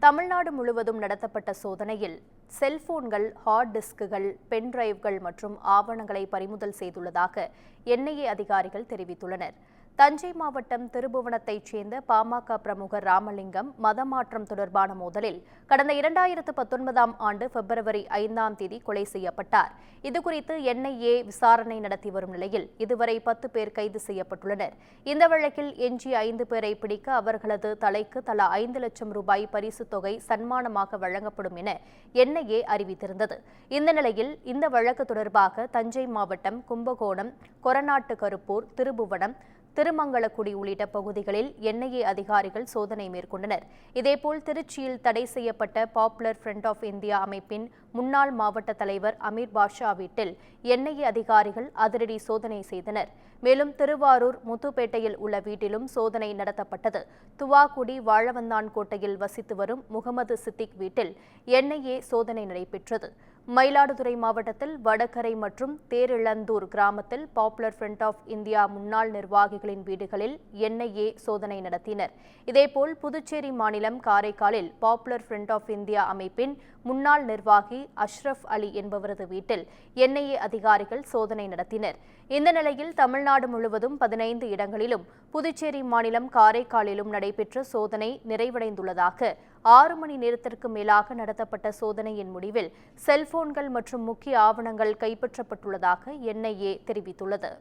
தமிழ்நாடு முழுவதும் நடத்தப்பட்ட சோதனையில் செல்போன்கள், ஹார்ட் டிஸ்குகள், பென் டிரைவ்கள் மற்றும் ஆவணங்களை பறிமுதல் செய்துள்ளதாக என்ஐஏ அதிகாரிகள் தெரிவித்துள்ளனர். தஞ்சை மாவட்டம் திருபுவனத்தைச் சேர்ந்த பாமக பிரமுகர் ராமலிங்கம் மதமாற்றம் தொடர்பான மோதலில் கடந்த 2019ஆம் ஆண்டு பிப்ரவரி 5ஆம் தேதி கொலை செய்யப்பட்டார். இதுகுறித்து என்ஐஏ விசாரணை நடத்தி வரும் நிலையில் இதுவரை 10 பேர் கைது செய்யப்பட்டுள்ளனர். இந்த வழக்கில் எஞ்சிய 5 பேரை பிடிக்க அவர்களது தலைக்கு தலா 5 லட்சம் ரூபாய் பரிசுத் தொகை சன்மானமாக வழங்கப்படும் என என்ஐஏ அறிவித்திருந்தது. இந்த நிலையில் இந்த வழக்கு தொடர்பாக தஞ்சை மாவட்டம் கும்பகோணம், கொரநாட்டு கருப்பூர், திருபுவனம், திருமங்கலக்குடி உள்ளிட்ட பகுதிகளில் என்ஐஏ அதிகாரிகள் சோதனை மேற்கொண்டனர். இதேபோல் திருச்சியில் தடை செய்யப்பட்ட பாப்புலர் ஃப்ரண்ட் ஆஃப் இந்தியா அமைப்பின் முன்னாள் மாவட்ட தலைவர் அமீர் பாஷா வீட்டில் என்ஐஏ அதிகாரிகள் அதிரடி சோதனை செய்தனர். மேலும் திருவாரூர் முத்துப்பேட்டையில் உள்ள வீட்டிலும் சோதனை நடத்தப்பட்டது. துவாக்குடி வாழவந்தான் கோட்டையில் வசித்து வரும் முகமது சித்திக் வீட்டில் என்ஐஏ சோதனை நடைபெற்றது. மயிலாடுதுறை மாவட்டத்தில் வடகரை மற்றும் தேரிழந்தூர் கிராமத்தில் பாப்புலர் ஃப்ரண்ட் ஆஃப் இந்தியா முன்னாள் நிர்வாகிகளின் வீடுகளில் என்ஐஏ சோதனை நடத்தினர். இதேபோல் புதுச்சேரி மாநிலம் காரைக்காலில் பாப்புலர் ஃப்ரண்ட் ஆஃப் இந்தியா அமைப்பின் முன்னாள் நிர்வாகி அஷ்ரப் அலி என்பவரது வீட்டில் என்ஐஏ அதிகாரிகள் சோதனை நடத்தினர். இந்த நிலையில் தமிழ்நாடு முழுவதும் 15 இடங்களிலும் புதுச்சேரி மாநிலம் காரைக்காலிலும் நடைபெற்ற சோதனை நிறைவடைந்துள்ளதாக 6 மணி நேரத்திற்கு மேலாக நடத்தப்பட்ட சோதனையின் முடிவில் செல்போன்கள் மற்றும் முக்கிய ஆவணங்கள் கைப்பற்றப்பட்டுள்ளதாக என்ஐஏ தெரிவித்துள்ளது.